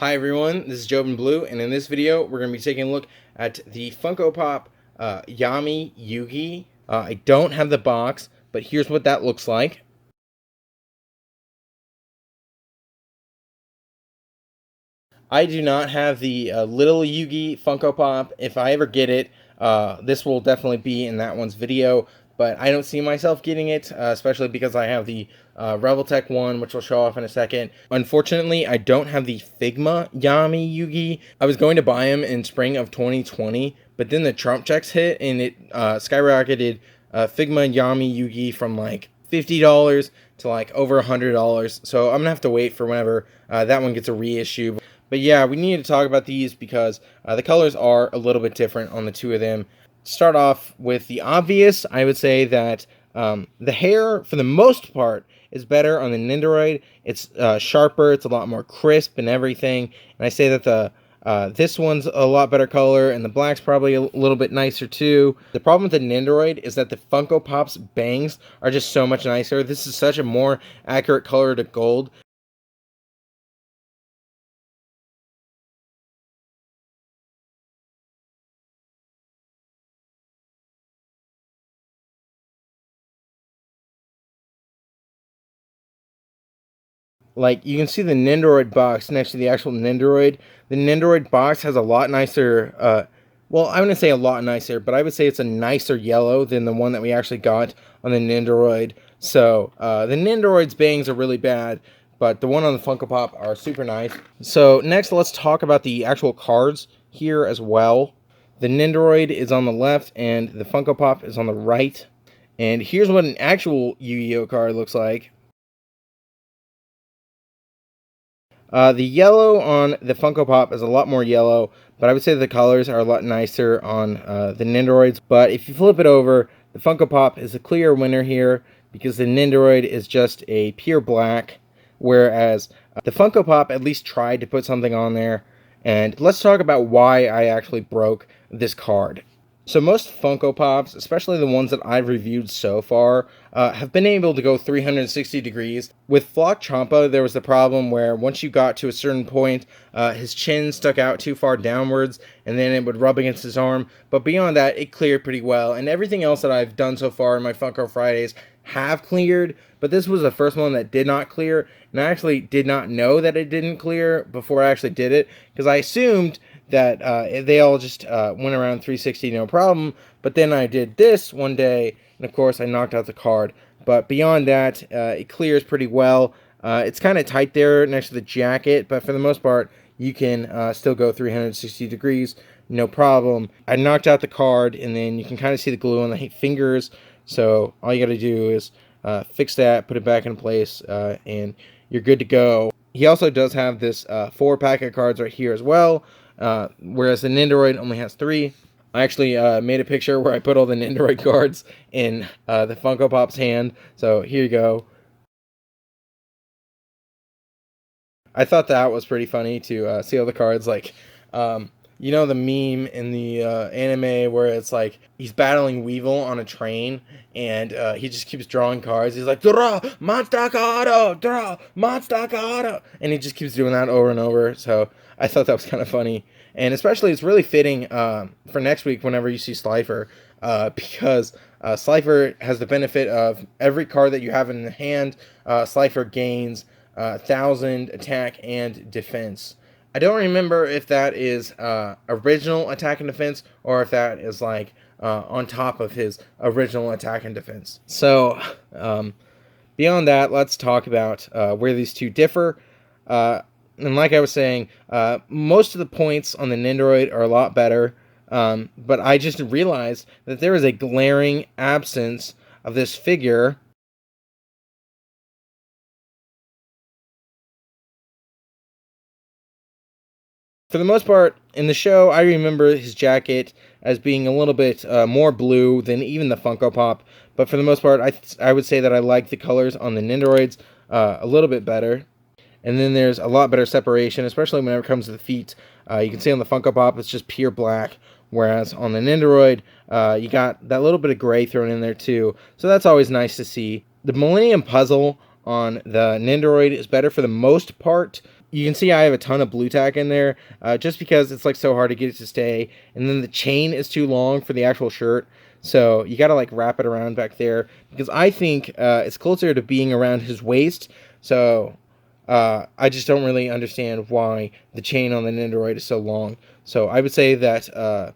Hi everyone, this is Jobenblue, and in this video we're going to be taking a look at the Funko Pop Yami Yugi. I don't have the box, but here's what that looks like. I do not have the little Yugi Funko Pop. If I ever get it, this will definitely be in that one's video, but I don't see myself getting it, especially because I have the Revoltech one, which will show off in a second. Unfortunately, I don't have the Figma Yami Yugi. I was going to buy him in spring of 2020, but then the Trump checks hit, and it skyrocketed Figma Yami Yugi from like $50 to like over $100. So I'm gonna have to wait for whenever that one gets a reissue. But yeah, we need to talk about these because the colors are a little bit different on the two of them. Start off with the obvious. I would say that the hair, for the most part, is better on the Nendoroid. It's sharper, it's a lot more crisp and everything. And I say that the this one's a lot better color, and the black's probably a little bit nicer too. The problem with the Nendoroid is that the Funko Pop's bangs are just so much nicer. This is such a more accurate color to gold. Like, you can see the Nendoroid box next to the actual Nendoroid. The Nendoroid box has a lot nicer, well, I wouldn't say a lot nicer, but I would say it's a nicer yellow than the one that we actually got on the Nendoroid. So, the Nendoroid's bangs are really bad, but the one on the Funko Pop are super nice. So, next, let's talk about the actual cards here as well. The Nendoroid is on the left, and the Funko Pop is on the right. And here's what an actual Yu-Gi-Oh card looks like. The yellow on the Funko Pop is a lot more yellow, but I would say the colors are a lot nicer on the Nendoroids. But if you flip it over, the Funko Pop is a clear winner here because the Nendoroid is just a pure black, whereas the Funko Pop at least tried to put something on there. And let's talk about why I actually broke this card. So most Funko Pops, especially the ones that I've reviewed so far, have been able to go 360 degrees. With Flock Champa, there was the problem where once you got to a certain point, his chin stuck out too far downwards, and then it would rub against his arm. But beyond that, it cleared pretty well. And everything else that I've done so far in my Funko Fridays have cleared, but this was the first one that did not clear. And I actually did not know that it didn't clear before I actually did it, because I assumed that they all just went around 360 no problem. But then I did this one day, and of course I knocked out the card. But beyond that, it clears pretty well. It's kind of tight there next to the jacket, but for the most part, you can still go 360 degrees, no problem. I knocked out the card, and then you can kind of see the glue on the fingers. So all you got to do is fix that, put it back in place, and you're good to go. He also does have this 4-pack of cards right here as well, whereas the Nendoroid only has 3. I actually made a picture where I put all the Nendoroid cards in the Funko Pop's hand, so here you go. I thought that was pretty funny to see all the cards, like, you know the meme in the anime where it's like he's battling Weevil on a train, and he just keeps drawing cards. He's like, draw, monster card, draw, monster card, and he just keeps doing that over and over. So I thought that was kind of funny. And especially it's really fitting for next week whenever you see Slifer, because Slifer has the benefit of every card that you have in the hand, Slifer gains 1,000 attack and defense. I don't remember if that is original attack and defense, or if that is like on top of his original attack and defense. So beyond that, let's talk about where these two differ. And like I was saying, most of the points on the Nendoroid are a lot better, but I just realized that there is a glaring absence of this figure. For the most part, in the show, I remember his jacket as being a little bit more blue than even the Funko Pop. But for the most part, I would say that I like the colors on the Nendoroids a little bit better. And then there's a lot better separation, especially whenever it comes to the feet. You can see on the Funko Pop, it's just pure black. Whereas on the Nendoroid, you got that little bit of gray thrown in there too. So that's always nice to see. The Millennium Puzzle on the Nendoroid is better for the most part. You can see I have a ton of blue tack in there, just because it's like so hard to get it to stay, and then the chain is too long for the actual shirt, so you gotta like wrap it around back there, because I think it's closer to being around his waist, so I just don't really understand why the chain on the Nendoroid is so long. So I would say that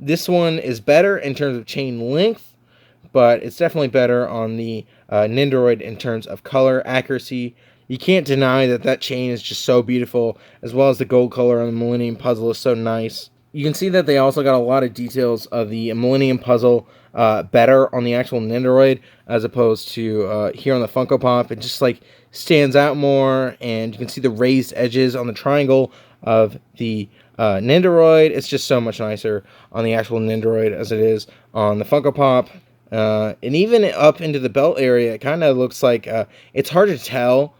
this one is better in terms of chain length, but it's definitely better on the Nendoroid in terms of color accuracy. You can't deny that that chain is just so beautiful, as well as the gold color on the Millennium Puzzle is so nice. You can see that they also got a lot of details of the Millennium Puzzle better on the actual Nendoroid, as opposed to here on the Funko Pop. It just like stands out more, and you can see the raised edges on the triangle of the Nendoroid. It's just so much nicer on the actual Nendoroid as it is on the Funko Pop. And even up into the belt area, it kind of looks like it's hard to tell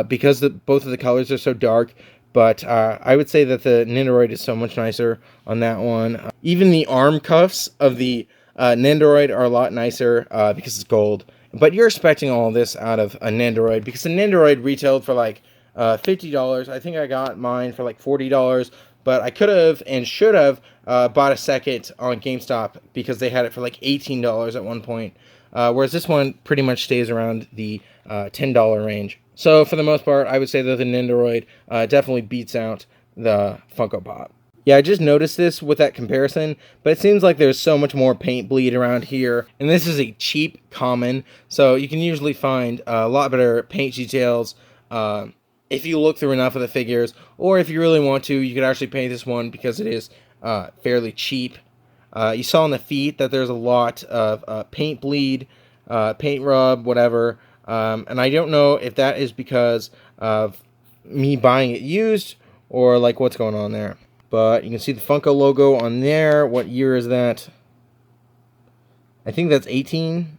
because both of the colors are so dark. But I would say that the Nendoroid is so much nicer on that one. Even the arm cuffs of the Nendoroid are a lot nicer because it's gold. But you're expecting all this out of a Nendoroid, because the Nendoroid retailed for like $50. I think I got mine for like $40. But I could have and should have bought a second on GameStop, because they had it for like $18 at one point. Whereas this one pretty much stays around the $10 range. So for the most part, I would say that the Nendoroid definitely beats out the Funko Pop. Yeah, I just noticed this with that comparison, but it seems like there's so much more paint bleed around here, and this is a cheap common, so you can usually find a lot better paint details if you look through enough of the figures, or if you really want to, you could actually paint this one because it is fairly cheap. You saw on the feet that there's a lot of paint bleed, paint rub, whatever. And I don't know if that is because of me buying it used, or like what's going on there. But you can see the Funko logo on there. What year is that? I think that's 18.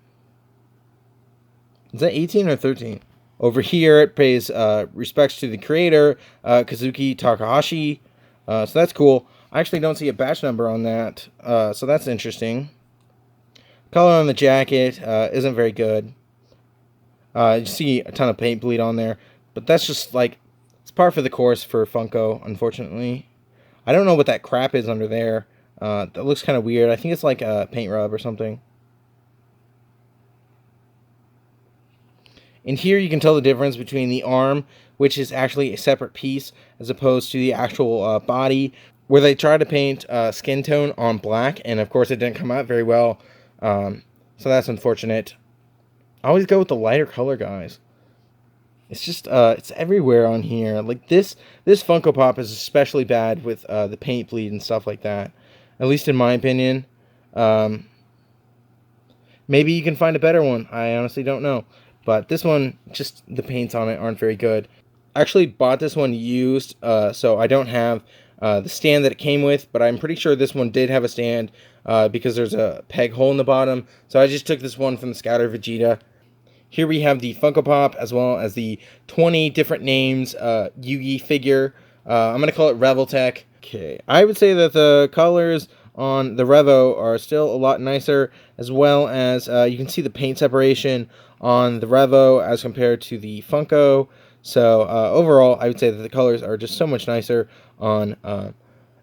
Is that 18 or 13? Over here, it pays respects to the creator, Kazuki Takahashi. So that's cool. I actually don't see a batch number on that, so that's interesting. Color on the jacket isn't very good. You see a ton of paint bleed on there, but that's just like, it's par for the course for Funko, unfortunately. I don't know what that crap is under there. That looks kind of weird. I think it's like a paint rub or something. And here you can tell the difference between the arm, which is actually a separate piece, as opposed to the actual body, where they try to paint skin tone on black, and of course it didn't come out very well. So that's unfortunate. I always go with the lighter color, guys. It's just, it's everywhere on here. Like, this Funko Pop is especially bad with the paint bleed and stuff like that. At least in my opinion. Maybe you can find a better one. I honestly don't know. But this one, just the paints on it aren't very good. I actually bought this one used, so I don't have the stand that it came with. But I'm pretty sure this one did have a stand, because there's a peg hole in the bottom. So I just took this one from the Scouter Vegeta. Here we have the Funko Pop, as well as the 20 different names Yugi figure. I'm going to call it Revoltech. Okay, I would say that the colors on the Revo are still a lot nicer, as well as you can see the paint separation on the Revo as compared to the Funko. So overall, I would say that the colors are just so much nicer on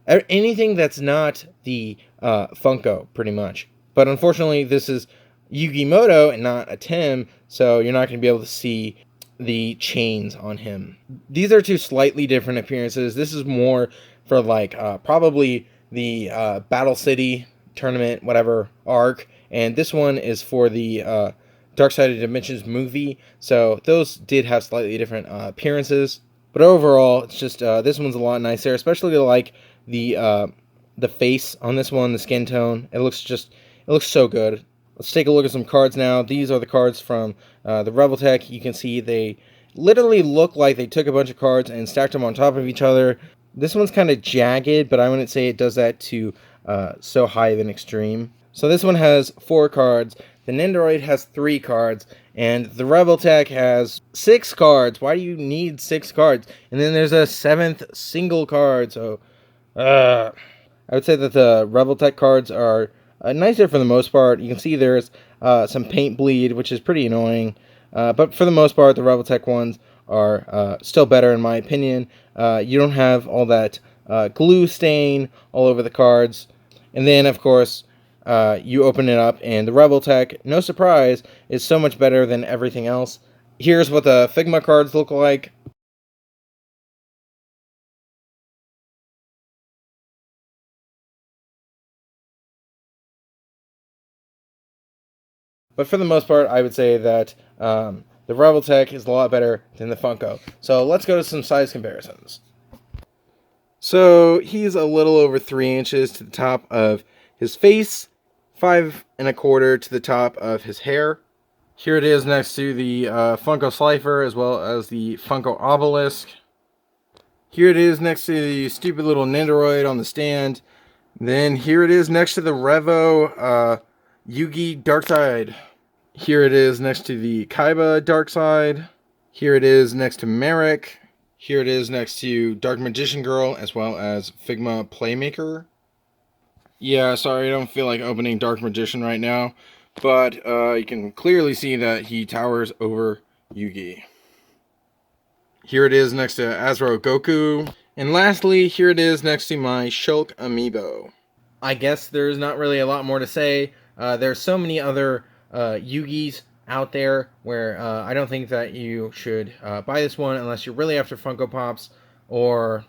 anything that's not the Funko, pretty much. But unfortunately, this is Yugimoto and not a Tim, so you're not going to be able to see the chains on him. These are two slightly different appearances. This is more for like probably the Battle City tournament, whatever, arc, and this one is for the Dark Side of Dimensions movie, so those did have slightly different appearances. But overall, it's just this one's a lot nicer, especially like the face on this one, the skin tone. It looks so good. Let's take a look at some cards now. These are the cards from the Revoltech. You can see they literally look like they took a bunch of cards and stacked them on top of each other. This one's kind of jagged, but I wouldn't say it does that to so high of an extreme. So this one has 4 cards. The Nendoroid has 3 cards. And the Revoltech has 6 cards. Why do you need 6 cards? And then there's a 7th single card. So I would say that the Revoltech cards are nicer for the most part. You can see there's some paint bleed, which is pretty annoying. But for the most part, the Revoltech ones are still better in my opinion. You don't have all that glue stain all over the cards. And then, of course, you open it up, and the Revoltech, no surprise, is so much better than everything else. Here's what the Figma cards look like. But for the most part, I would say that the Revoltech is a lot better than the Funko. So let's go to some size comparisons. So he's a little over 3 inches to the top of his face, 5 1/4 to the top of his hair. Here it is next to the Funko Slifer, as well as the Funko Obelisk. Here it is next to the stupid little Nendoroid on the stand. Then here it is next to the Revo Yugi Dark Side. Here it is next to the Kaiba Dark Side. Here it is next to Merrick. Here it is next to Dark Magician Girl, as well as Figma Playmaker. Yeah, sorry, I don't feel like opening Dark Magician right now, but you can clearly see that he towers over Yugi. Here it is next to Azro Goku. And lastly, here it is next to my Shulk Amiibo. I guess there's not really a lot more to say. There's so many other Yugis out there where I don't think that you should buy this one unless you're really after Funko Pops or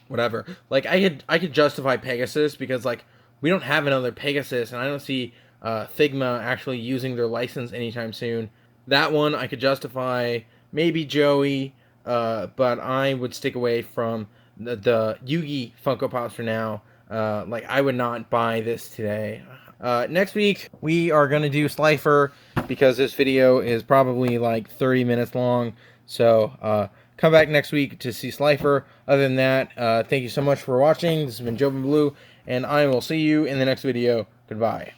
whatever. Like, I could justify Pegasus because, like, we don't have another Pegasus, and I don't see Figma actually using their license anytime soon. That one I could justify. Maybe Joey, but I would stick away from the Yugi Funko Pops for now. Like, I would not buy this today. Next week, we are going to do Slifer because this video is probably like 30 minutes long. So, come back next week to see Slifer. Other than that, thank you so much for watching. This has been Jobenblue, and I will see you in the next video. Goodbye.